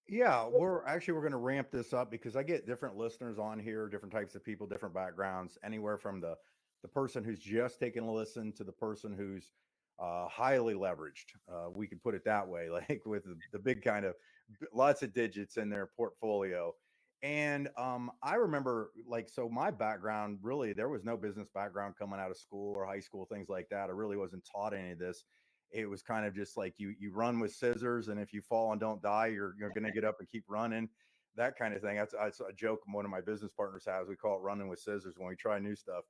Yeah, we're going to ramp this up because I get different listeners on here, different types of people, different backgrounds, anywhere from the person who's just taking a listen to the person who's highly leveraged. We could put it that way, like with the big kind of lots of digits in their portfolio. And I remember, like, so my background really, there was no business background coming out of school or high school, things like that. I really wasn't taught any of this. It was kind of just like you run with scissors, and if you fall and don't die, you're going to get up and keep running, that kind of thing. That's a joke one of my business partners has. We call it running with scissors when we try new stuff.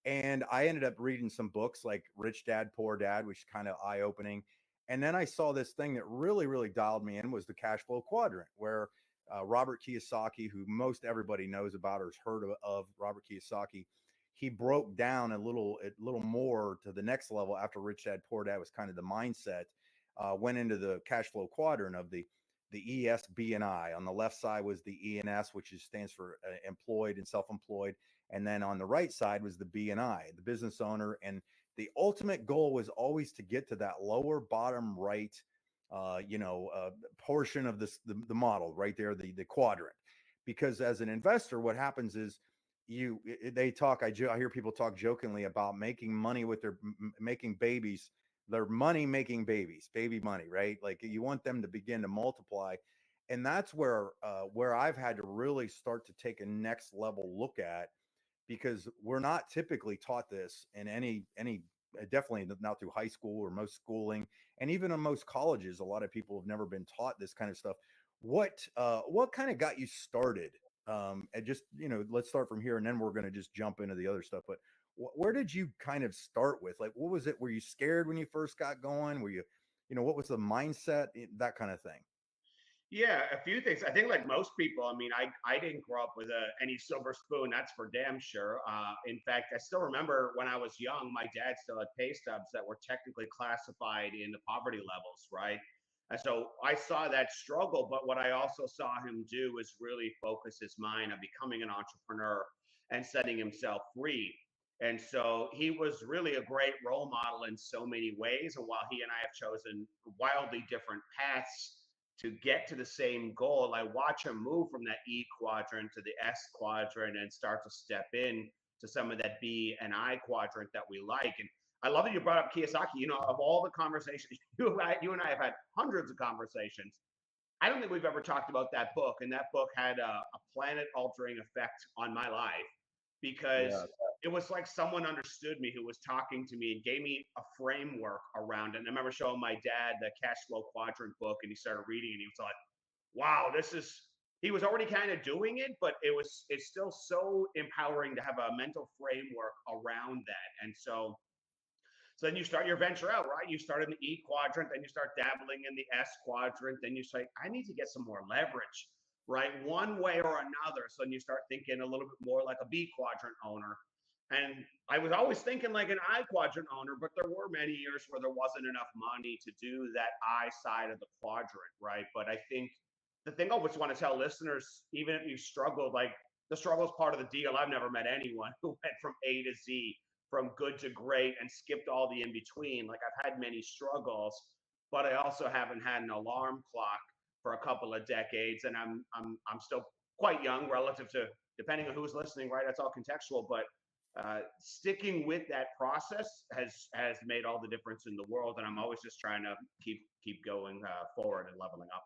And I ended up reading some books like Rich Dad Poor Dad, which is kind of eye opening. And then I saw this thing that really dialed me in was the cash flow quadrant, where Robert Kiyosaki, who most everybody knows about or has heard of Robert Kiyosaki, he broke down a little more to the next level after Rich Dad Poor Dad was kind of the mindset. Went into the cash flow quadrant of the ES, B, and I. On the left side was the ENS, which stands for employed and self-employed, and then on the right side was the B and I, the business owner. And the ultimate goal was always to get to that lower bottom right, portion of the model right there, the quadrant. Because as an investor, what happens is they talk. I hear people talk jokingly about making money with their making babies. They're money making babies, baby money, right? Like you want them to begin to multiply, and that's where I've had to really start to take a next level look at, because we're not typically taught this in any definitely not through high school or most schooling, and even in most colleges a lot of people have never been taught this kind of stuff. What kind of got you started, and just, let's start from here and then we're going to just jump into the other stuff. But where did you kind of start with, like, what was it? Were you scared when you first got going? Were you, what was the mindset, that kind of thing? Yeah, a few things. I think, like most people, I mean, I didn't grow up with any silver spoon. That's for damn sure. In fact, I still remember when I was young, my dad still had pay stubs that were technically classified in the poverty levels, right? And so I saw that struggle. But what I also saw him do is really focus his mind on becoming an entrepreneur and setting himself free. And so he was really a great role model in so many ways. And while he and I have chosen wildly different paths to get to the same goal, I watch him move from that E quadrant to the S quadrant and start to step in to some of that B and I quadrant that we like. And I love that you brought up Kiyosaki. You know, of all the conversations, you and I have had hundreds of conversations. I don't think we've ever talked about that book. And that book had a planet altering effect on my life Yeah. because it was like someone understood me who was talking to me and gave me a framework around it. And I remember showing my dad the cash flow quadrant book, and he started reading, and he was like, wow, this is, he was already kind of doing it, but it's still so empowering to have a mental framework around that. And so then you start your venture out, right? You start in the E quadrant, then you start dabbling in the S quadrant, then you say, I need to get some more leverage, right? One way or another. So then you start thinking a little bit more like a B quadrant owner. And I was always thinking like an I quadrant owner, but there were many years where there wasn't enough money to do that I side of the quadrant, right? But I think the thing I always want to tell listeners, even if you struggled, like the struggle is part of the deal. I've never met anyone who went from A to Z, from good to great, and skipped all the in between. Like I've had many struggles, but I also haven't had an alarm clock for a couple of decades, and I'm still quite young relative to, depending on who's listening, right? That's all contextual, but sticking with that process has made all the difference in the world, and I'm always just trying to keep going forward and leveling up.